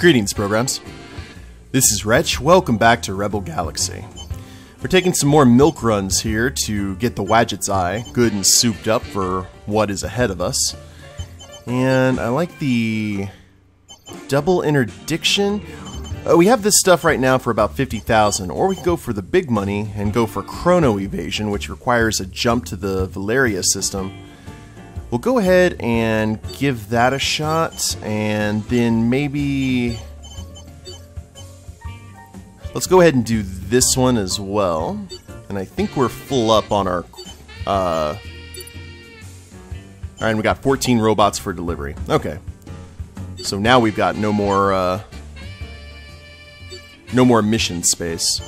Greetings, programs. This is Wretch. Welcome back to Rebel Galaxy. We're taking some more milk runs here to get the Wadget's Eye good and souped up for what is ahead of us. And I like the double interdiction. We have this stuff right now for about 50,000, or we can go for the big money and go for chrono evasion, which requires a jump to the Valeria system. We'll go ahead and give that a shot, and then maybe let's go ahead and do this one as well. And I think we're full up on our alright, and we got 14 robots for delivery. Okay. So now we've got no more mission space.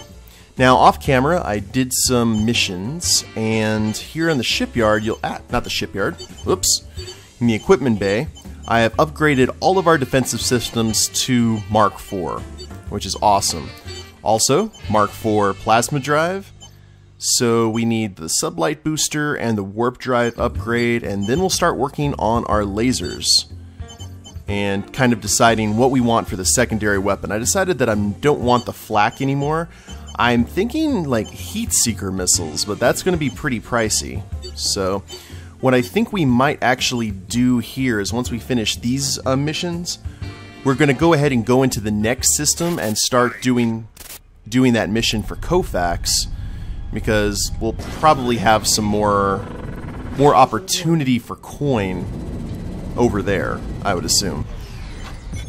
Now, off camera, I did some missions, and here in the shipyard, not the shipyard, whoops, in the equipment bay, I have upgraded all of our defensive systems to Mark IV, which is awesome. Also, Mark IV plasma drive, so we need the sublight booster and the warp drive upgrade, and then we'll start working on our lasers and kind of deciding what we want for the secondary weapon. I decided that I don't want the flak anymore. I'm thinking like heat seeker missiles, but that's going to be pretty pricey. So what I think we might actually do here is once we finish these missions, we're going to go ahead and go into the next system and start doing that mission for Kofax, because we'll probably have some more opportunity for coin over there, I would assume.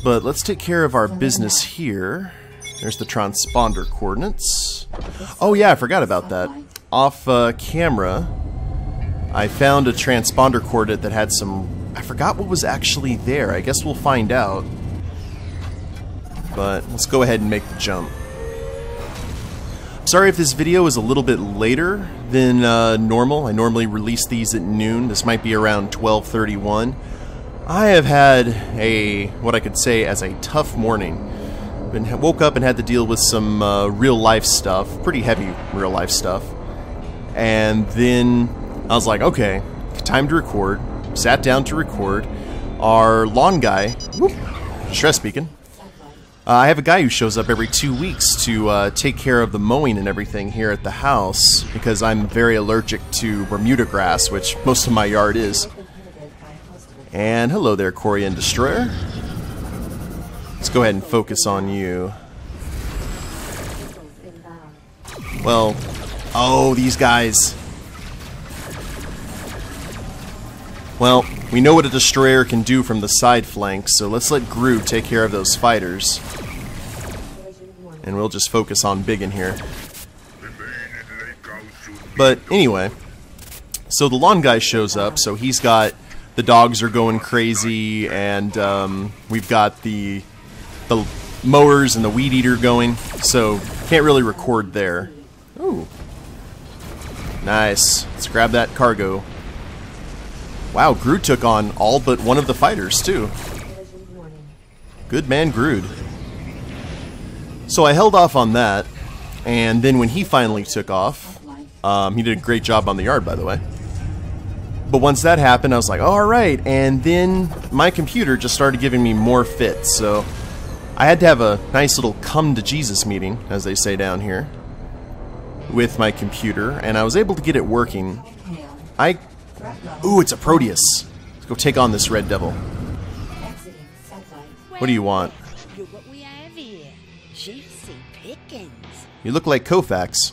But let's take care of our business here. There's the transponder coordinates. Oh yeah, I forgot about that. Off camera, I found a transponder coordinate that had some... I forgot what was actually there. I guess we'll find out. But let's go ahead and make the jump. Sorry if this video is a little bit later than normal. I normally release these at noon. This might be around 12:31. I have had what I could say as a tough morning. Woke up and had to deal with some real life stuff, pretty heavy real life stuff. And then I was like, okay, time to record. Sat down to record. Our lawn guy, whoop, stress speaking. I have a guy who shows up every 2 weeks to take care of the mowing and everything here at the house, because I'm very allergic to Bermuda grass, which most of my yard is. And hello there, Corian Destroyer. Let's go ahead and focus on you. Well, oh, these guys. Well, we know what a destroyer can do from the side flanks, so let's let Groot take care of those fighters. And we'll just focus on Biggin here. But anyway, so the lawn guy shows up, so he's got... the dogs are going crazy, and we've got the mowers and the weed eater going, so can't really record there. Ooh. Nice. Let's grab that cargo. Wow, Groot took on all but one of the fighters, too. Good man, Groot. So I held off on that, and then when he finally took off, he did a great job on the yard, by the way. But once that happened, I was like, oh, alright, and then my computer just started giving me more fits, so I had to have a nice little come-to-Jesus meeting, as they say down here, with my computer, and I was able to get it working. Ooh, it's a Proteus. Let's go take on this Red Devil. What do you want? Look what we have here. Juicy pickings. You look like Kofax.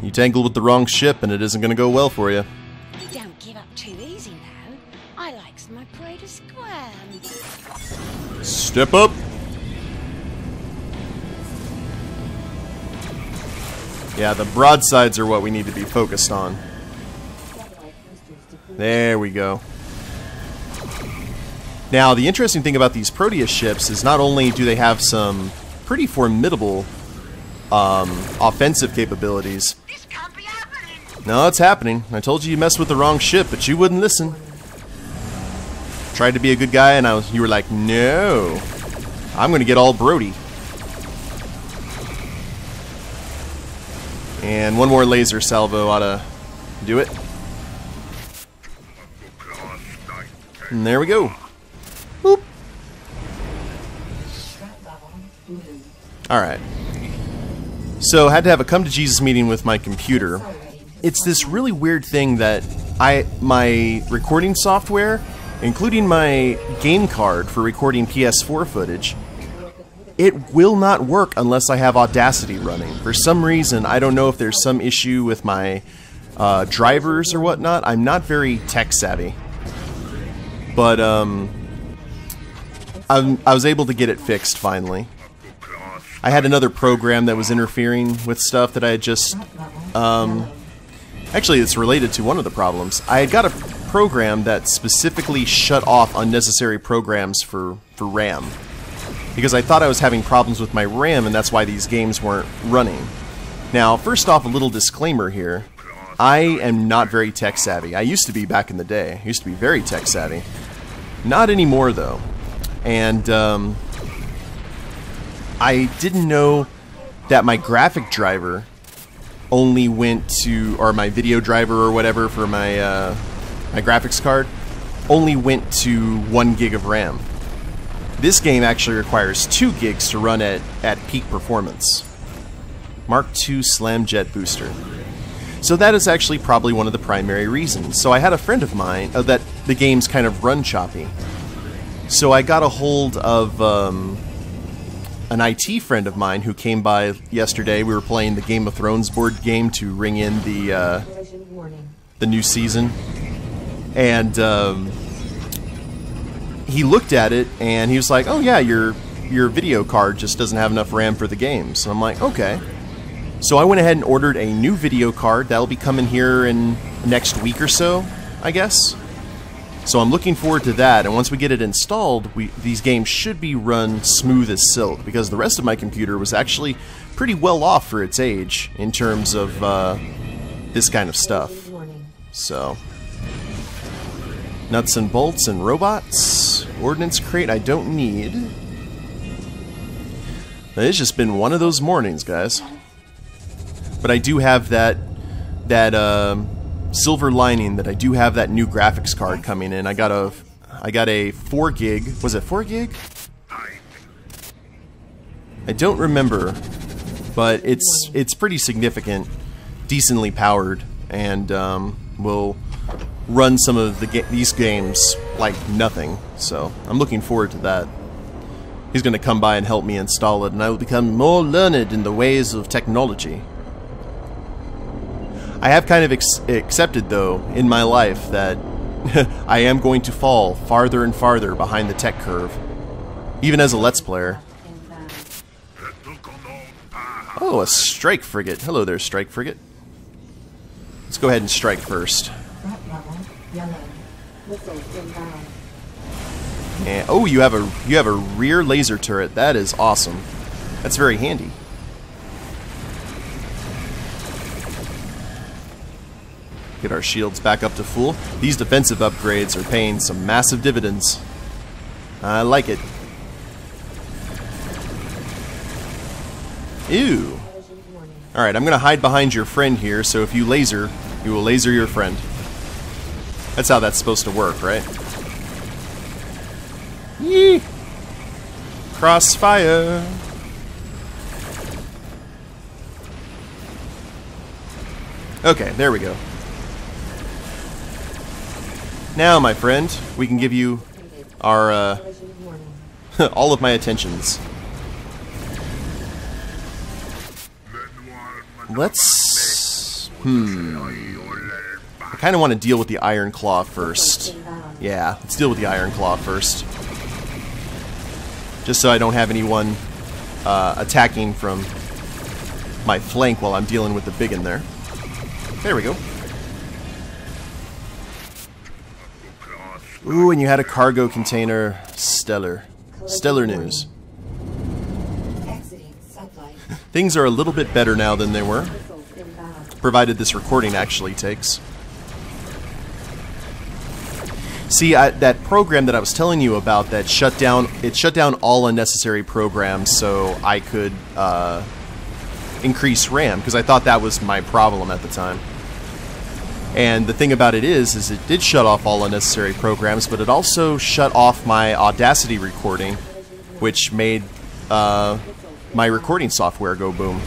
You tangled with the wrong ship, and it isn't going to go well for you. Don't give up too easy now. I likes my prey to squirm. Step up. Yeah, the broadsides are what we need to be focused on. There we go. Now, the interesting thing about these Proteus ships is not only do they have some pretty formidable offensive capabilities. No, it's happening. I told you you messed with the wrong ship, but you wouldn't listen. Tried to be a good guy, and you were like, no, I'm going to get all Brody. And one more laser salvo ought to do it. And there we go. Alright. So, I had to have a come-to-Jesus meeting with my computer. It's this really weird thing that my recording software, including my game card for recording PS4 footage, it will not work unless I have Audacity running. For some reason, I don't know if there's some issue with my drivers or whatnot. I'm not very tech savvy. But, I was able to get it fixed finally. I had another program that was interfering with stuff that I had just... actually, it's related to one of the problems. I had got a program that specifically shut off unnecessary programs for RAM. Because I thought I was having problems with my RAM, and that's why these games weren't running. Now, first off, a little disclaimer here. I am not very tech savvy. I used to be back in the day. I used to be very tech savvy. Not anymore, though. And, I didn't know that my graphic driver only went to, or my video driver or whatever for my, my graphics card, only went to 1 gig of RAM. This game actually requires 2 gigs to run at peak performance. Mark II Slamjet Booster. So that is actually probably one of the primary reasons. So I had a friend of mine that the games kind of run choppy. So I got a hold of an IT friend of mine who came by yesterday. We were playing the Game of Thrones board game to ring in the new season. And he looked at it and he was like, "Oh yeah, your video card just doesn't have enough RAM for the games." And I'm like, "Okay." So I went ahead and ordered a new video card that'll be coming here in next week or so, I guess. So I'm looking forward to that, and once we get it installed, these games should be run smooth as silk, because the rest of my computer was actually pretty well off for its age in terms of this kind of stuff. So, nuts and bolts and robots, ordnance crate I don't need. It's just been one of those mornings, guys. But I do have that silver lining that I do have that new graphics card coming in. I got a 4 gig. Was it 4 gig? I don't remember, but it's pretty significant, decently powered, and will run some of these games like nothing. So I'm looking forward to that. He's going to come by and help me install it, and I will become more learned in the ways of technology. I have kind of accepted, though, in my life that I am going to fall farther and farther behind the tech curve, even as a Let's Player. Oh, a strike frigate. Hello there, strike frigate. Let's go ahead and strike first. And, oh, you have a rear laser turret. That is awesome. That's very handy. Get our shields back up to full. These defensive upgrades are paying some massive dividends. I like it. Ew. Alright, I'm gonna hide behind your friend here, so if you laser, you will laser your friend. That's how that's supposed to work, right? Yee! Crossfire! Okay, there we go. Now, my friend, we can give you our, all of my attentions. Let's... I kind of want to deal with the Iron Claw first. Yeah, let's deal with the Iron Claw first. Just so I don't have anyone attacking from my flank while I'm dealing with the big in there. There we go. Ooh, and you had a cargo container. Stellar. Stellar news. Things are a little bit better now than they were, provided this recording actually takes. See, that program that I was telling you about that shut down all unnecessary programs so I could increase RAM, because I thought that was my problem at the time. And the thing about it is it did shut off all unnecessary programs, but it also shut off my Audacity recording, which made my recording software go boom.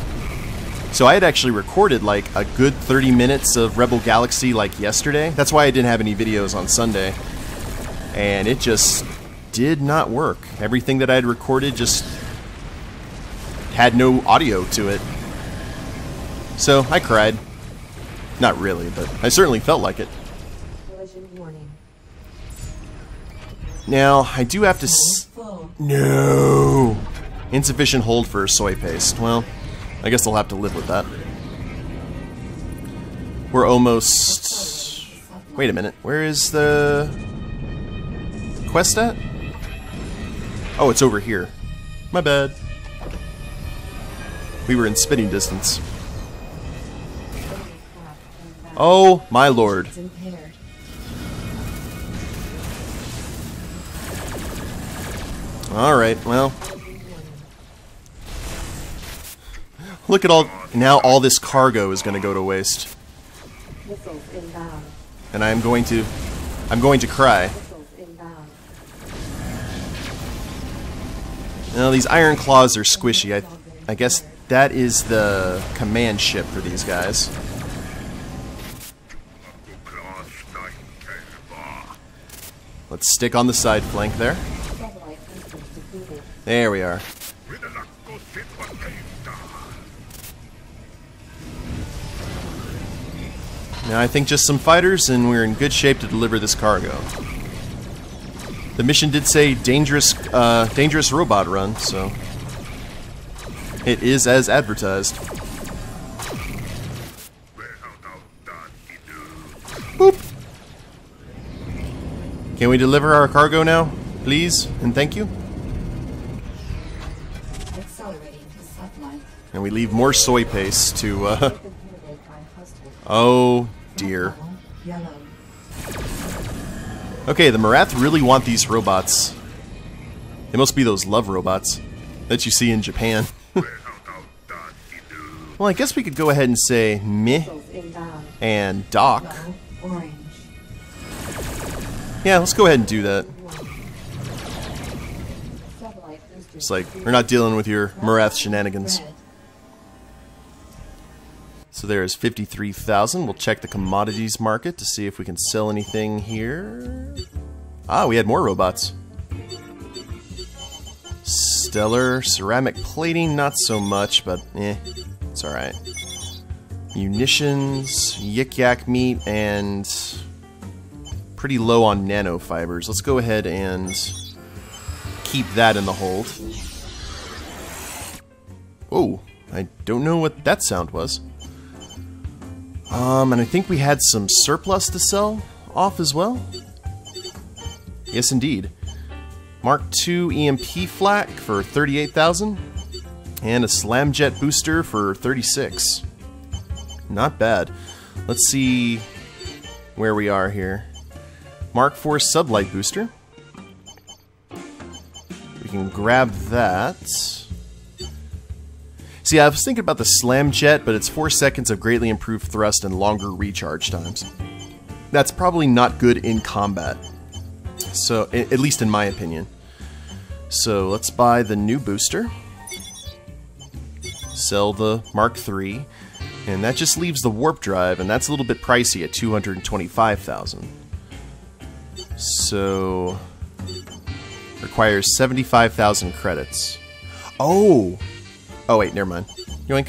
So I had actually recorded like a good 30 minutes of Rebel Galaxy like yesterday. That's why I didn't have any videos on Sunday. And it just did not work. Everything that I had recorded just had no audio to it. So I cried. Not really, but I certainly felt like it. Now, I do have to no! Insufficient hold for soy paste. Well, I guess I'll have to live with that. We're almost... Wait a minute. Where is the quest at? Oh, it's over here. My bad. We were in spitting distance. Oh, my lord. Alright, well. Look at all... Now all this cargo is going to go to waste. And I'm going to cry. Now these iron claws are squishy. I guess that is the command ship for these guys. Let's stick on the side flank there. There we are. Now I think just some fighters and we're in good shape to deliver this cargo. The mission did say dangerous robot run, so it is as advertised. Boop. Can we deliver our cargo now, please, and thank you? And we leave more soy paste to, oh dear. Okay, the Marath really want these robots. They must be those love robots that you see in Japan. Well, I guess we could go ahead and say meh and dock. Yeah, let's go ahead and do that. It's like, we're not dealing with your Marath shenanigans. So there's 53,000. We'll check the commodities market to see if we can sell anything here. Ah, we had more robots. Stellar ceramic plating, not so much, but it's alright. Munitions, yik-yak meat, and pretty low on nanofibers. Let's go ahead and keep that in the hold. Oh, I don't know what that sound was. And I think we had some surplus to sell off as well. Yes, indeed. Mark II EMP flak for 38,000, and a Slamjet booster for 36. Not bad. Let's see where we are here. Mark IV sublight booster. We can grab that. See, I was thinking about the Slamjet, but it's 4 seconds of greatly improved thrust and longer recharge times. That's probably not good in combat. So, at least in my opinion. So, let's buy the new booster. Sell the Mark III. And that just leaves the warp drive, and that's a little bit pricey at 225,000. So, requires 75,000 credits. Oh! Oh wait, never mind. Yoink.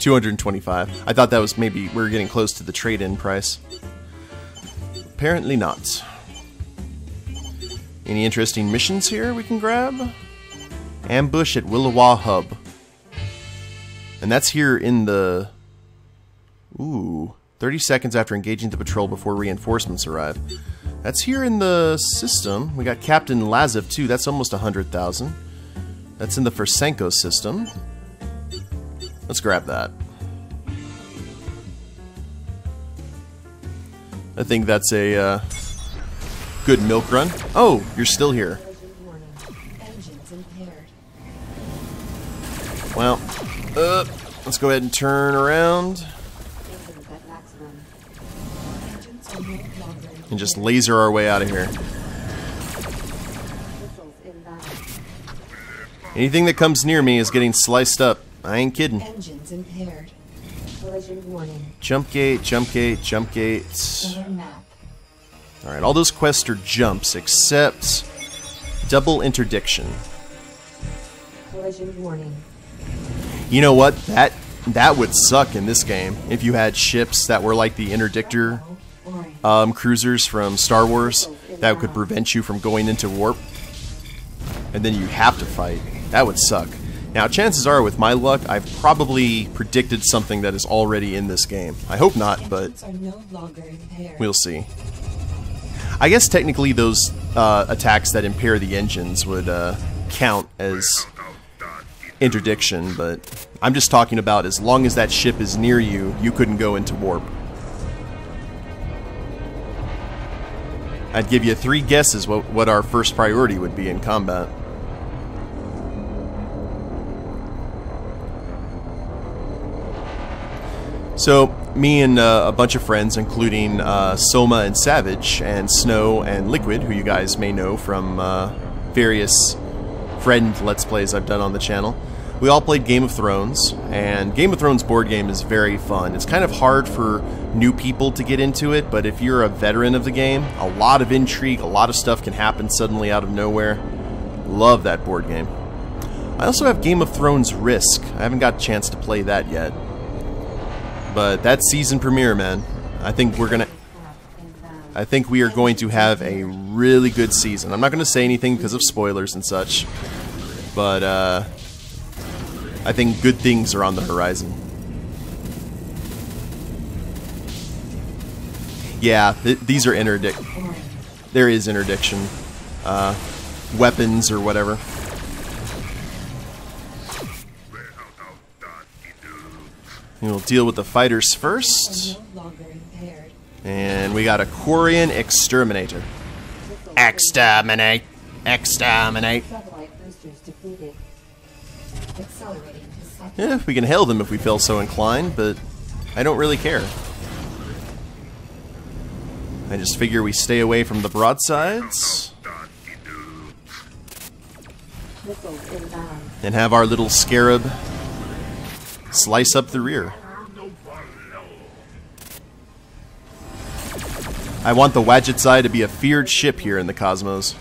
225. I thought that was maybe we were getting close to the trade-in price. Apparently not. Any interesting missions here we can grab? Ambush at Willowa Hub. And that's here in the... Ooh. 30 seconds after engaging the patrol before reinforcements arrive. That's here in the system. We got Captain Lazev too. That's almost 100,000. That's in the Fersenko system. Let's grab that. I think that's a good milk run. Oh, you're still here. Well, let's go ahead and turn around. And just laser our way out of here. Anything that comes near me is getting sliced up. I ain't kidding. Engines impaired. Collision warning. Jump gate, jump gate, jump gate. Map. Alright, all those quests are jumps except double interdiction. Collision warning. You know what? That would suck in this game if you had ships that were like the interdictor cruisers from Star Wars that could prevent you from going into warp, and then you have to fight. That would suck. Now, chances are, with my luck, I've probably predicted something that is already in this game. I hope not, but we'll see. I guess technically those attacks that impair the engines would count as interdiction, but I'm just talking about as long as that ship is near you, you couldn't go into warp. I'd give you 3 guesses what our first priority would be in combat. So, me and a bunch of friends, including Soma and Savage, and Snow and Liquid, who you guys may know from various friend Let's Plays I've done on the channel, we all played Game of Thrones, and Game of Thrones board game is very fun. It's kind of hard for new people to get into it, but if you're a veteran of the game, a lot of intrigue, a lot of stuff can happen suddenly out of nowhere. Love that board game. I also have Game of Thrones Risk. I haven't got a chance to play that yet. But that season premiere, man, I think we are going to have a really good season. I'm not going to say anything because of spoilers and such, but I think good things are on the horizon. Yeah, these are interdict. There is interdiction. Weapons or whatever. We'll deal with the fighters first. And we got a Quarian Exterminator. Exterminate! Exterminate! Yeah, we can hail them if we feel so inclined, but I don't really care. I just figure we stay away from the broadsides. And have our little scarab slice up the rear. I want the Wadget's-Eye to be a feared ship here in the cosmos.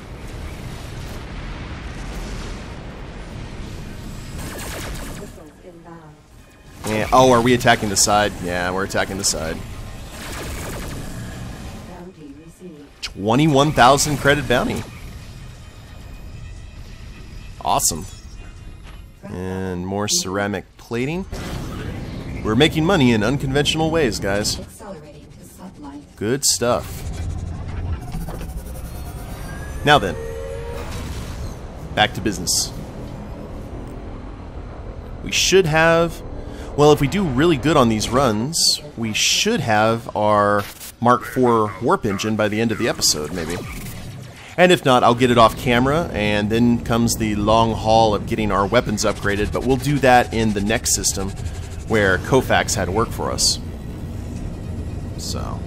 Yeah. Oh, are we attacking the side? Yeah, we're attacking the side. 21,000 credit bounty. Awesome. And more ceramic plating. We're making money in unconventional ways, guys. Good stuff. Now then, back to business. We should have, well, if we do really good on these runs, we should have our Mark IV warp engine by the end of the episode, maybe. And if not, I'll get it off camera, and then comes the long haul of getting our weapons upgraded, but we'll do that in the next system, where Koufax had work for us. So,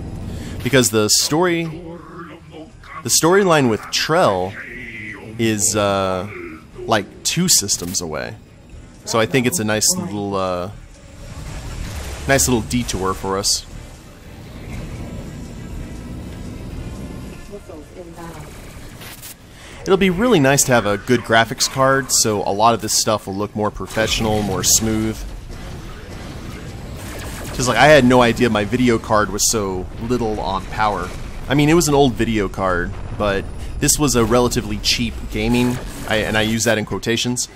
because the storyline with Trell is like 2 systems away, so I think it's a nice little detour for us. It'll be really nice to have a good graphics card, so a lot of this stuff will look more professional, more smooth. Just like I had no idea my video card was so little on power. I mean, it was an old video card, but this was a relatively cheap gaming, and I use that in quotations,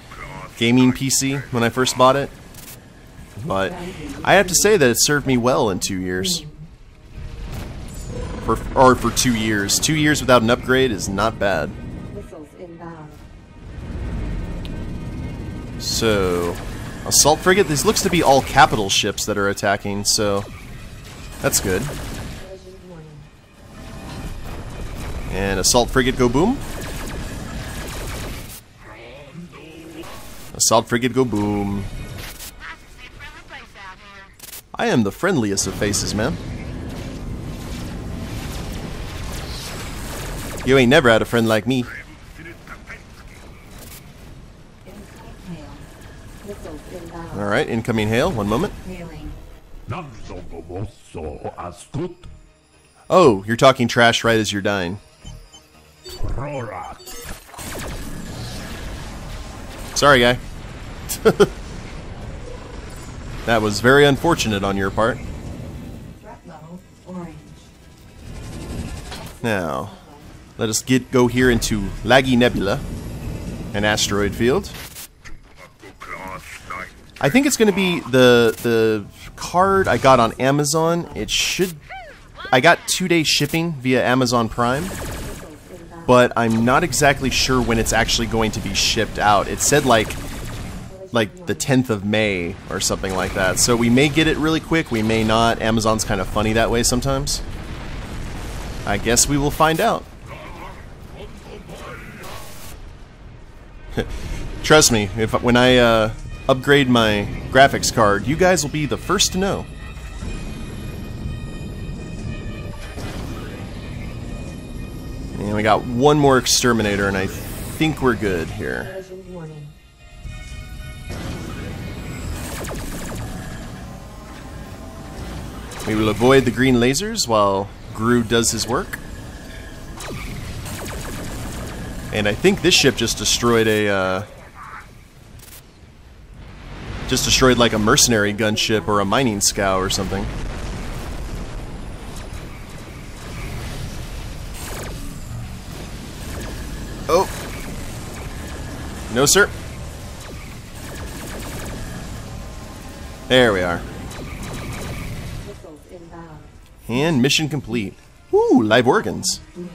gaming PC when I first bought it. But I have to say that it served me well in 2 years. For 2 years. 2 years without an upgrade is not bad. So, assault frigate. This looks to be all capital ships that are attacking, so that's good. And assault frigate go boom. Assault frigate go boom. I am the friendliest of faces, man. You ain't never had a friend like me. Missiles inbound. Alright, incoming hail. One moment. Hailing. Oh, you're talking trash right as you're dying. Sorry, guy. That was very unfortunate on your part. Threat level orange. Now, let us go here into Laggy Nebula, an asteroid field. I think it's going to be the card I got on Amazon. It should... I got 2-day shipping via Amazon Prime, but I'm not exactly sure when it's actually going to be shipped out. It said like the 10th of May or something like that. So we may get it really quick, we may not. Amazon's kind of funny that way sometimes. I guess we will find out. Trust me, when I upgrade my graphics card, you guys will be the first to know. And we got one more exterminator, and I think we're good here. Collision warning. We will avoid the green lasers while Gru does his work. And I think this ship just destroyed a like a mercenary gunship or a mining scow or something. Oh. No, sir. There we are. Missiles inbound. And mission complete. Woo, live organs. Blue.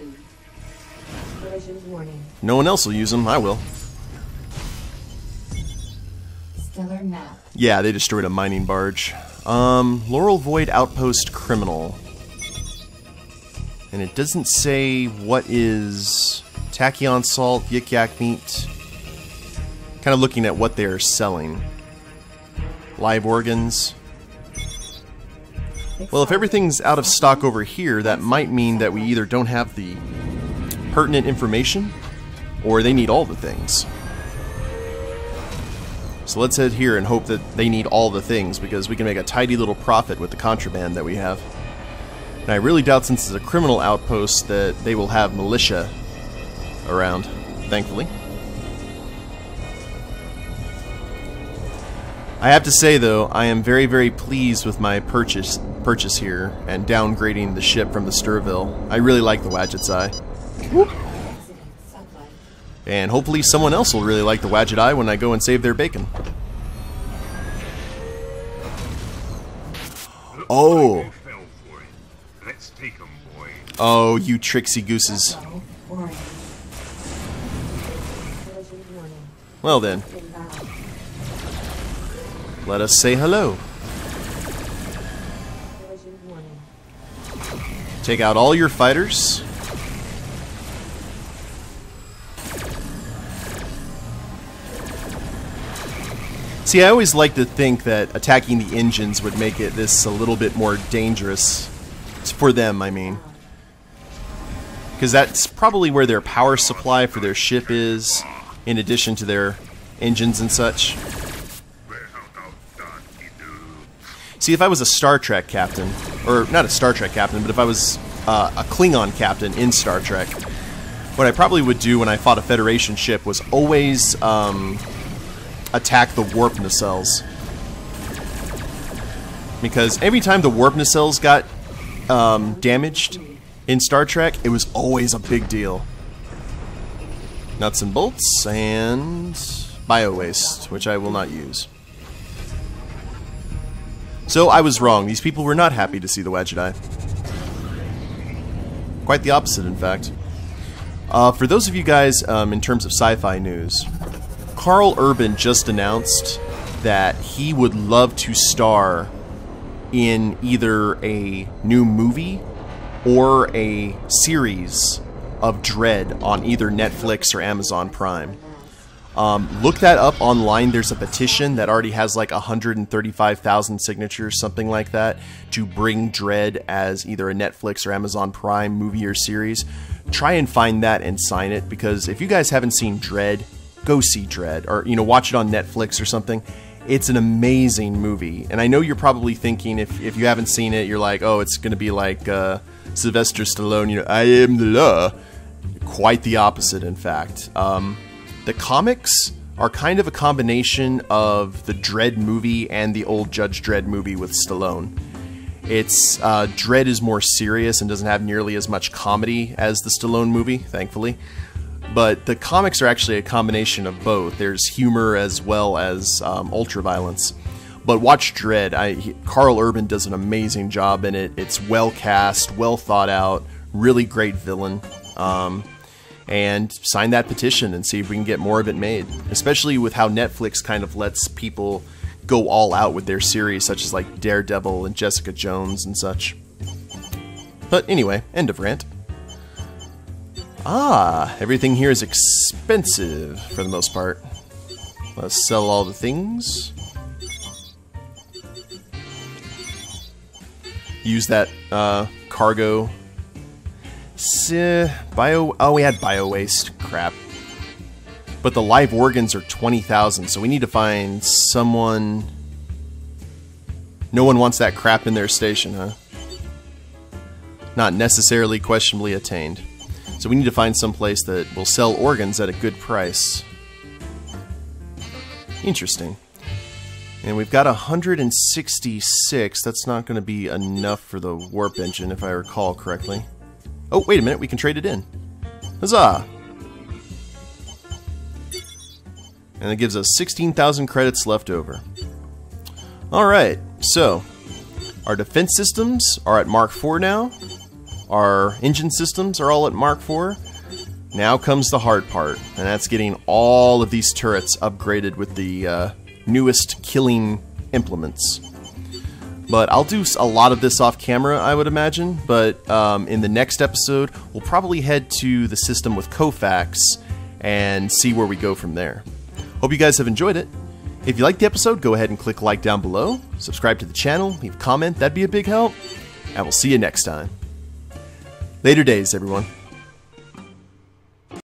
Collision warning. No one else will use them, I will. Stellar map. Yeah, they destroyed a mining barge. Laurel Void Outpost Criminal. And it doesn't say what is tachyon salt, yik yak meat. Kind of looking at what they're selling. Live organs. Well, if everything's out of stock over here, that might mean that we either don't have the pertinent information, or they need all the things. So let's head here and hope that they need all the things, because we can make a tidy little profit with the contraband that we have. And I really doubt, since it's a criminal outpost, that they will have militia around, thankfully. I have to say, though, I am very, very pleased with my purchase here and downgrading the ship from the Sturville. I really like the Wadget's Eye. Exiting sublight. And hopefully someone else will really like the Wadget Eye when I go and save their bacon. Oh! Let's take 'em, boy. Oh, you tricksy gooses. Level orange. Collision warning. Well then, Inbound. let us say hello. Collision warning. Take out all your fighters. See, I always like to think that attacking the engines would make it this a little bit more dangerous. For them, I mean. Because that's probably where their power supply for their ship is, in addition to their engines and such. See, if I was a Star Trek captain, or not a Star Trek captain, but if I was a Klingon captain in Star Trek, what I probably would do when I fought a Federation ship was always attack the warp nacelles. Because every time the warp nacelles got damaged in Star Trek, it was always a big deal. Nuts and bolts and bio-waste, which I will not use. So I was wrong. These people were not happy to see the Wadget Eye. Quite the opposite, in fact. For those of you guys, in terms of sci-fi news, Carl Urban just announced that he would love to star in either a new movie or a series of Dredd on either Netflix or Amazon Prime. Look that up online. There's a petition that already has like 135,000 signatures, something like that, to bring Dredd as either a Netflix or Amazon Prime movie or series. Try and find that and sign it, because if you guys haven't seen Dredd, go see Dread, or watch it on Netflix or something. It's an amazing movie, and I know you're probably thinking, if you haven't seen it, you're like, oh, it's going to be like Sylvester Stallone, I am the law. Quite the opposite, in fact. The comics are kind of a combination of the Dredd movie and the old Judge Dredd movie with Stallone. It's Dredd is more serious and doesn't have nearly as much comedy as the Stallone movie, thankfully. But the comics are actually a combination of both. There's humor as well as ultra-violence. But watch Dredd. Carl Urban does an amazing job in it. It's well cast, well thought out, really great villain. And sign that petition and see if we can get more of it made. Especially with how Netflix kind of lets people go all out with their series, such as like Daredevil and Jessica Jones and such. But anyway, end of rant. Everything here is expensive for the most part. Let's sell all the things. Use that cargo. Oh, we had bio waste. Crap. But the live organs are 20,000, so we need to find someone. No one wants that crap in their station, huh? Not necessarily questionably attained. So we need to find some place that will sell organs at a good price. Interesting. And we've got 166. That's not going to be enough for the warp engine, if I recall correctly. Oh, wait a minute. We can trade it in. Huzzah! And it gives us 16,000 credits left over. Alright, so our defense systems are at Mark IV now. Our engine systems are all at Mark IV. Now comes the hard part, and that's getting all of these turrets upgraded with the newest killing implements. But I'll do a lot of this off camera, I would imagine. But in the next episode, we'll probably head to the system with Kofax and see where we go from there. Hope you guys have enjoyed it. If you liked the episode, go ahead and click like down below. Subscribe to the channel, leave a comment, that'd be a big help. And we'll see you next time. Later days, everyone.